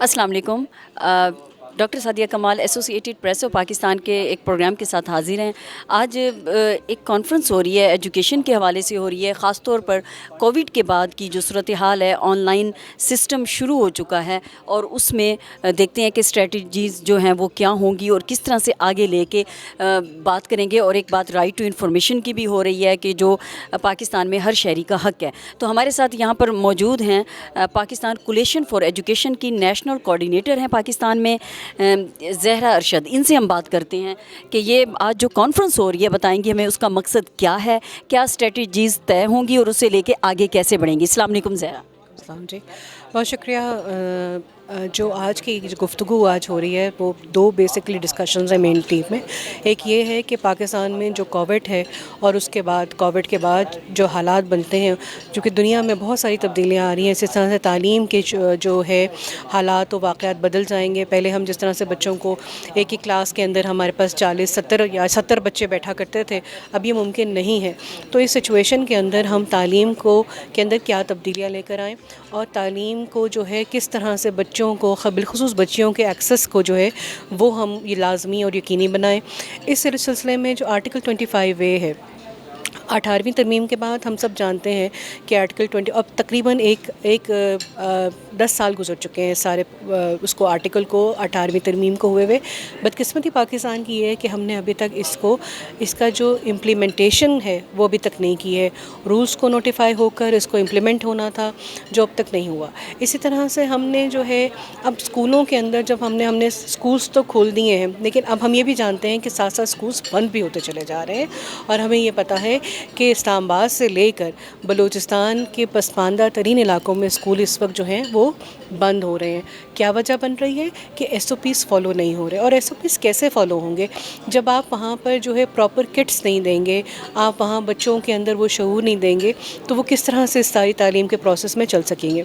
अस्सलाम वालेकुम। डॉक्टर सादिया कमाल एसोसिएटेड प्रेस ऑफ पाकिस्तान के एक प्रोग्राम के साथ हाजिर हैं। आज एक कॉन्फ्रेंस हो रही है, एजुकेशन के हवाले से हो रही है। ख़ास तौर पर कोविड के बाद की जो सूरत हाल है, ऑनलाइन सिस्टम शुरू हो चुका है और उसमें देखते हैं कि स्ट्रेटजीज़ जो हैं वो क्या होंगी और किस तरह से आगे लेके बात करेंगे। और एक बात राइट टू इन्फॉर्मेशन की भी हो रही है कि जो पाकिस्तान में हर शहरी का हक़ है। तो हमारे साथ यहाँ पर मौजूद हैं पाकिस्तान कोलिशन फॉर एजुकेशन की नेशनल कोऑर्डिनेटर हैं पाकिस्तान में, ज़हरा अरशद। इनसे हम बात करते हैं कि ये आज जो कॉन्फ्रेंस हो रही है, बताएंगे हमें उसका मकसद क्या है, क्या स्ट्रेटजीज़ तय होंगी और उसे लेके आगे कैसे बढ़ेंगी। अस्सलाम वालेकुम ज़हरा। अस्सलाम जी, बहुत शुक्रिया। जो आज की जो गुफ्तगू आज हो रही है वो दो बेसिकली डिस्कशंस हैं मेन टीम में। एक ये है कि पाकिस्तान में जो कोविड है और उसके बाद कोविड के बाद जो हालात बनते हैं, जो कि दुनिया में बहुत सारी तब्दीलियाँ आ रही हैं, इसी तरह से तालीम के जो है हालात व वाक़यात बदल जाएंगे। पहले हम जिस तरह से बच्चों को एक ही क्लास के अंदर हमारे पास 40-70 बच्चे बैठा करते थे, अब ये मुमकिन नहीं है। तो इस सिचुएशन के अंदर हम तालीम को के अंदर क्या तब्दीलियाँ लेकर आएँ और तालीम को जो है किस तरह से बच्चों को बिलखुसूस बच्चियों के एक्सेस को जो है वो हम ये लाजमी और यकीनी बनाएं। इस सिलसिले में जो आर्टिकल 25A है, 18वीं तरमीम के बाद हम सब जानते हैं कि आर्टिकल 20 अब तकरीबन एक 10 साल गुजर चुके हैं सारे उसको आर्टिकल को 18वीं तरमीम को हुए हुए। बदकिस्मती पाकिस्तान की ये है कि हमने अभी तक इसका जो इम्प्लीमेंटेशन है वो अभी तक नहीं की है। रूल्स को नोटिफाई होकर इसको इम्प्लीमेंट होना था, जो अब तक नहीं हुआ। इसी तरह से हमने जो है अब स्कूलों के अंदर जब हमने स्कूल्स तो खोल दिए हैं, लेकिन अब हम ये भी जानते हैं कि साथ साथ स्कूल्स बंद भी होते चले जा रहे हैं। और हमें ये पता है कि इस्लामाबाद से लेकर बलूचिस्तान के पसमानदा तरीन इलाकों में स्कूल इस वक्त जो हैं वो बंद हो रहे हैं। क्या वजह बन रही है कि SOPs फॉलो नहीं हो रहे। और SOPs कैसे फ़ॉलो होंगे जब आप वहाँ पर जो है प्रॉपर किट्स नहीं देंगे, आप वहाँ बच्चों के अंदर वो शऊर नहीं देंगे, तो वो किस तरह से इस सारी तालीम के प्रोसेस में चल सकेंगे।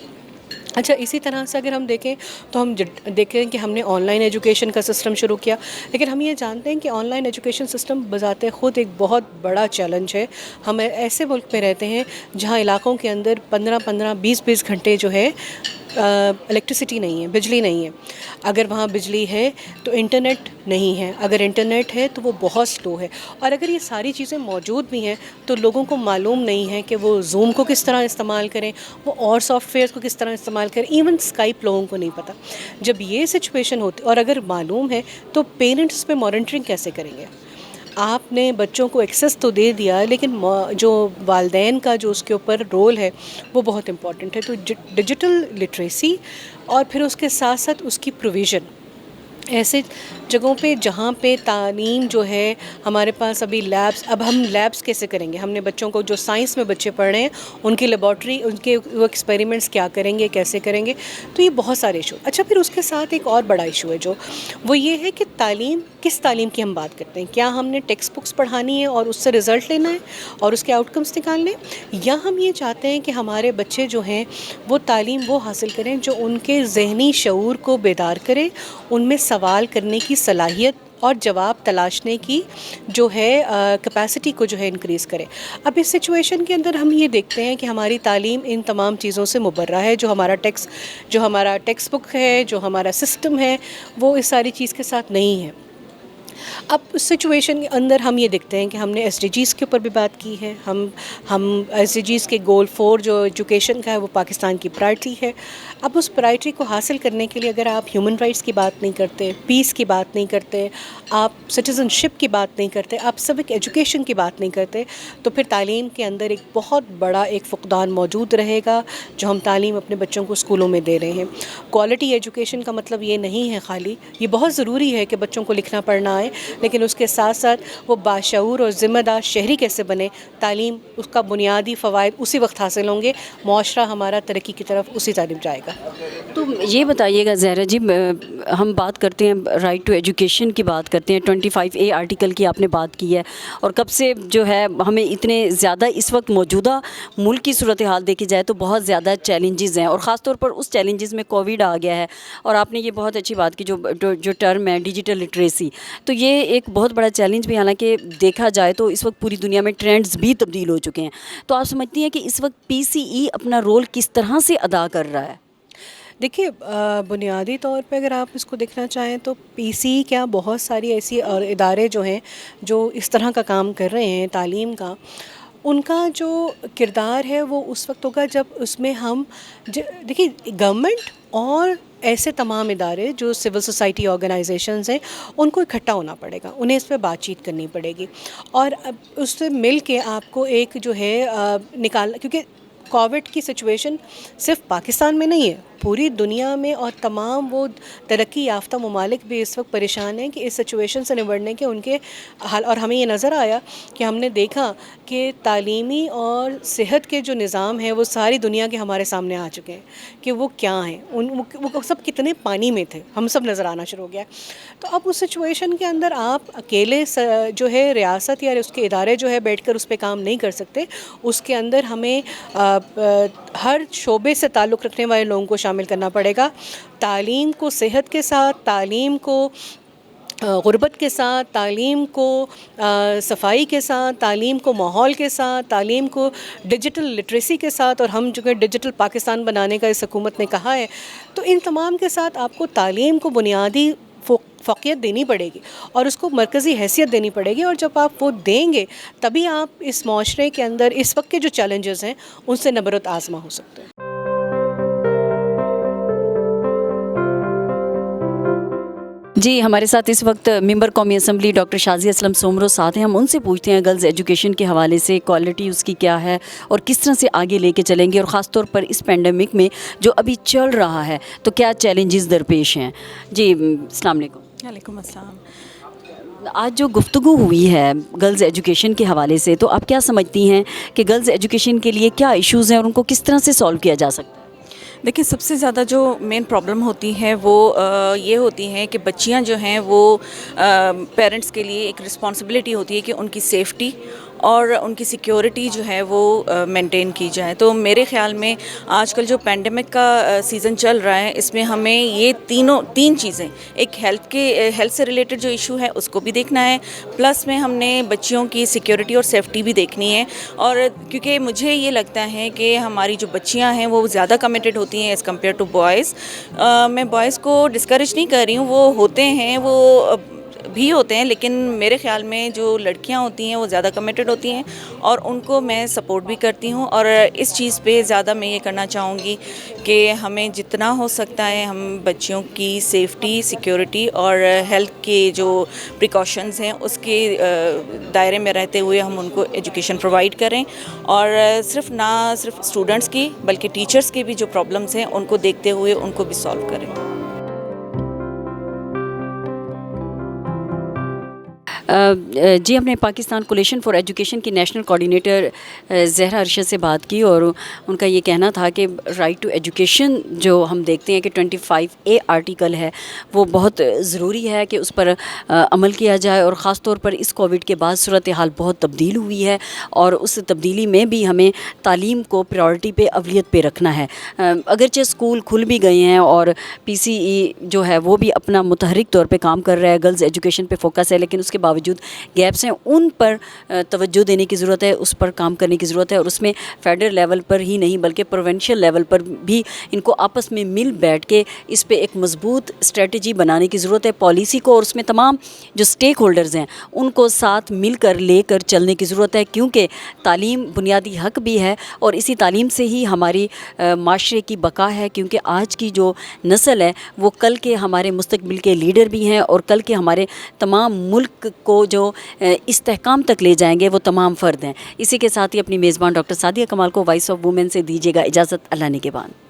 अच्छा, इसी तरह से अगर हम देखें तो हम देखें कि हमने ऑनलाइन एजुकेशन का सिस्टम शुरू किया, लेकिन हम ये जानते हैं कि ऑनलाइन एजुकेशन सिस्टम बज़ाते ख़ुद एक बहुत बड़ा चैलेंज है। हम ऐसे मुल्क में रहते हैं जहाँ इलाक़ों के अंदर 15-15, 20-20 घंटे जो है इलेक्ट्रिसिटी नहीं है, बिजली नहीं है। अगर वहाँ बिजली है तो इंटरनेट नहीं है, अगर इंटरनेट है तो वो बहुत स्लो है। और अगर ये सारी चीज़ें मौजूद भी हैं तो लोगों को मालूम नहीं है कि वो ज़ूम को किस तरह इस्तेमाल करें, वो और सॉफ्टवेयर को किस तरह इस्तेमाल करें, इवन स्काइप लोगों को नहीं पता। जब ये सिचुएशन होती और अगर मालूम है तो पेरेंट्स पे मॉनिटरिंग कैसे करेंगे। आपने बच्चों को एक्सेस तो दे दिया, लेकिन जो वालिदैन का जो उसके ऊपर रोल है वो बहुत इम्पॉर्टेंट है। तो डिजिटल लिटरेसी और फिर उसके साथ साथ उसकी प्रोविज़न ऐसे जगहों पे जहाँ पे तालीम जो है हमारे पास अभी लैब्स, अब हम लैब्स कैसे करेंगे। हमने बच्चों को जो साइंस में बच्चे पढ़ रहे हैं उनकी लेबॉर्ट्री, उनके वो एक्सपेरिमेंट्स क्या करेंगे, कैसे करेंगे। तो ये बहुत सारे इशू। अच्छा, फिर उसके साथ एक और बड़ा इशू है जो वो ये है कि तालीम, किस तालीम की हम बात करते हैं। क्या हमने टेक्स्ट बुक्स पढ़ानी है और उससे रिज़ल्ट लेना है और उसके आउटकम्स निकालने, या हम ये चाहते हैं कि हमारे बच्चे जो हैं वो तालीम वो हासिल करें जो उनके ज़हनी शऊर को बेदार करे, उनमें सवाल करने की सलाहियत और जवाब तलाशने की जो है कैपेसिटी को जो है इंक्रीज़ करे। अब इस सिचुएशन के अंदर हम ये देखते हैं कि हमारी तालीम इन तमाम चीज़ों से मुबर्रा है। जो हमारा टेक्स्ट बुक है, जो हमारा सिस्टम है, वो इस सारी चीज़ के साथ नहीं है। अब उस सिचुएशन के अंदर हम ये देखते हैं कि हमने SDGs के ऊपर भी बात की है। हम SDGs के गोल 4 जो एजुकेशन का है वो पाकिस्तान की प्रायोरिटी है। अब उस प्रायोरिटी को हासिल करने के लिए अगर आप ह्यूमन राइट्स की बात नहीं करते, पीस की बात नहीं करते, आप सिटीज़नशिप की बात नहीं करते, आप सिविक एजुकेशन की बात नहीं करते, तो फिर तालीम के अंदर एक बहुत बड़ा एक फुकदान मौजूद रहेगा जो हम तालीम अपने बच्चों को स्कूलों में दे रहे हैं। क्वालिटी एजुकेशन का मतलब ये नहीं है खाली, ये बहुत ज़रूरी है कि बच्चों को लिखना पढ़ना आए, लेकिन उसके साथ साथ वो बाशऊर और ज़िम्मेदार शहरी कैसे बने। तालीम उसका बुनियादी फ़वाइद उसी वक्त हासिल होंगे, मुआशरा हमारा तरक्की की तरफ उसी तरफ जाएगा। तो ये बताइएगा ज़हरा जी, हम बात करते हैं राइट टू एजुकेशन की, बात करते हैं 25A आर्टिकल की आपने बात की है, और कब से जो है हमें इतने ज़्यादा इस वक्त मौजूदा मुल्क की सूरत हाल देखी जाए तो बहुत ज़्यादा चैलेंजेस हैं, और ख़ास तौर पर उस चैलेंजेस में कोविड आ गया है। और आपने ये बहुत अच्छी बात की जो टर्म है डिजिटल लिटरेसी, तो ये एक बहुत बड़ा चैलेंज भी, हालांकि देखा जाए तो इस वक्त पूरी दुनिया में ट्रेंड्स भी तब्दील हो चुके हैं। तो आप समझती हैं कि इस वक्त PCE अपना रोल किस तरह से अदा कर रहा है? دیکھیے بنیادی طور پہ اگر آپ اس کو دیکھنا چاہیں تو پی سی کیا بہت ساری ایسی اور ادارے جو ہیں جو اس طرح کا کام کر رہے ہیں تعلیم کا، ان کا جو کردار ہے وہ اس وقت ہوگا جب اس میں ہم دیکھیے گورنمنٹ اور ایسے تمام ادارے جو سول سوسائٹی آرگنائزیشنز ہیں ان کو اکٹھا ہونا پڑے گا، انہیں اس پہ بات چیت کرنی پڑے گی، اور اب اس سے مل کے آپ کو ایک جو ہے نکالنا، کیونکہ کووڈ کی سچویشن صرف پاکستان میں نہیں ہے، پوری دنیا میں، اور تمام وہ ترقی یافتہ ممالک بھی اس وقت پریشان ہیں کہ اس سچویشن سے نمٹنے کے ان کے حال، اور ہمیں یہ نظر آیا کہ ہم نے دیکھا کہ تعلیمی اور صحت کے جو نظام ہیں وہ ساری دنیا کے ہمارے سامنے آ چکے ہیں کہ وہ کیا ہیں، وہ سب کتنے پانی میں تھے، ہم سب نظر آنا شروع ہو گیا۔ تو اب اس سچویشن کے اندر آپ اکیلے جو ہے ریاست یا اس کے ادارے جو ہے بیٹھ کر اس پہ کام نہیں کر سکتے، اس کے اندر ہمیں ہر شعبے سے تعلق رکھنے والے لوگوں کو شامل کرنا پڑے گا، تعلیم کو صحت کے ساتھ، تعلیم کو غربت کے ساتھ، تعلیم کو صفائی کے ساتھ، تعلیم کو ماحول کے ساتھ، تعلیم کو ڈیجیٹل لٹریسی کے ساتھ، اور ہم جو کہ ڈیجیٹل پاکستان بنانے کا اس حکومت نے کہا ہے، تو ان تمام کے ساتھ آپ کو تعلیم کو بنیادی فوقیت دینی پڑے گی اور اس کو مرکزی حیثیت دینی پڑے گی، اور جب آپ وہ دیں گے تبھی آپ اس معاشرے کے اندر اس وقت کے جو چیلنجز ہیں ان سے نبرد آزما ہو سکتے ہیں۔ جی، ہمارے ساتھ اس وقت ممبر قومی اسمبلی ڈاکٹر شازیہ اسلم سومرو ساتھ ہیں، ہم ان سے پوچھتے ہیں گرلز ایجوکیشن کے حوالے سے کوالٹی اس کی کیا ہے اور کس طرح سے آگے لے کے چلیں گے، اور خاص طور پر اس پینڈیمک میں جو ابھی چل رہا ہے تو کیا چیلنجز درپیش ہیں۔ جی السلام علیکم۔ وعلیکم السلام۔ آج جو گفتگو ہوئی ہے گرلز ایجوکیشن کے حوالے سے، تو آپ کیا سمجھتی ہیں کہ گرلز ایجوکیشن کے لیے کیا ایشوز ہیں اور ان کو کس طرح سے سالو کیا جا سکتا ہے؟ دیکھیں، سب سے زیادہ جو مین پرابلم ہوتی ہے وہ یہ ہوتی ہے کہ بچیاں جو ہیں وہ پیرنٹس کے لیے ایک رسپانسبلٹی ہوتی ہے کہ ان کی سیفٹی اور ان کی سیکیورٹی جو ہے وہ مینٹین کی جائے۔ تو میرے خیال میں آج کل جو پینڈیمک کا سیزن چل رہا ہے، اس میں ہمیں یہ تین چیزیں، ایک ہیلتھ سے ریلیٹڈ جو ایشو ہے اس کو بھی دیکھنا ہے، پلس میں ہم نے بچیوں کی سیکیورٹی اور سیفٹی بھی دیکھنی ہے، اور کیونکہ مجھے یہ لگتا ہے کہ ہماری جو بچیاں ہیں وہ زیادہ کمیٹڈ ہوتی ہیں ایز کمپیئر ٹو بوائز۔ میں بوائز کو ڈسکریج نہیں کر رہی ہوں، وہ ہوتے ہیں، وہ بھی ہوتے ہیں، لیکن میرے خیال میں جو لڑکیاں ہوتی ہیں وہ زیادہ کمیٹڈ ہوتی ہیں، اور ان کو میں سپورٹ بھی کرتی ہوں، اور اس چیز پہ زیادہ میں یہ کرنا چاہوں گی کہ ہمیں جتنا ہو سکتا ہے ہم بچیوں کی سیفٹی، سیکیورٹی اور ہیلتھ کے جو پریکاشنز ہیں اس کے دائرے میں رہتے ہوئے ہم ان کو ایجوکیشن پرووائڈ کریں، اور نہ صرف اسٹوڈنٹس کی بلکہ ٹیچرس کے بھی جو پرابلمس ہیں ان کو دیکھتے ہوئے ان کو بھی سالو کریں۔ جی، ہم نے پاکستان کولیشن فار ایجوکیشن کی نیشنل کوآرڈینیٹر زہرا ارشد سے بات کی، اور ان کا یہ کہنا تھا کہ رائٹ ٹو ایجوکیشن جو ہم دیکھتے ہیں کہ 25A آرٹیکل ہے وہ بہت ضروری ہے کہ اس پر عمل کیا جائے، اور خاص طور پر اس کووڈ کے بعد صورتحال بہت تبدیل ہوئی ہے، اور اس تبدیلی میں بھی ہمیں تعلیم کو پریورٹی پہ، اولویت پہ رکھنا ہے۔ اگرچہ اسکول کھل بھی گئے ہیں اور PCE جو ہے وہ بھی اپنا متحرک طور پہ کام کر رہا ہے، گرلز ایجوکیشن پہ فوکس ہے، لیکن اس کے باوجود گیپس ہیں، ان پر توجہ دینے کی ضرورت ہے، اس پر کام کرنے کی ضرورت ہے، اور اس میں فیڈرل لیول پر ہی نہیں بلکہ پروونشل لیول پر بھی ان کو آپس میں مل بیٹھ کے اس پہ ایک مضبوط اسٹریٹجی بنانے کی ضرورت ہے، پالیسی کو، اور اس میں تمام جو اسٹیک ہولڈرز ہیں ان کو ساتھ مل کر لے کر چلنے کی ضرورت ہے، کیونکہ تعلیم بنیادی حق بھی ہے، اور اسی تعلیم سے ہی ہماری معاشرے کی بقا ہے، کیونکہ آج کی جو نسل ہے وہ کل کے ہمارے مستقبل کے لیڈر بھی ہیں، اور کل کے ہمارے تمام ملک کو جو استحکام تک لے جائیں گے وہ تمام فرد ہیں۔ اسی کے ساتھ ہی اپنی میزبان ڈاکٹر سعدیہ کمال کو وائس آف وومن سے دیجیے گا اجازت، اللہ نگہبان۔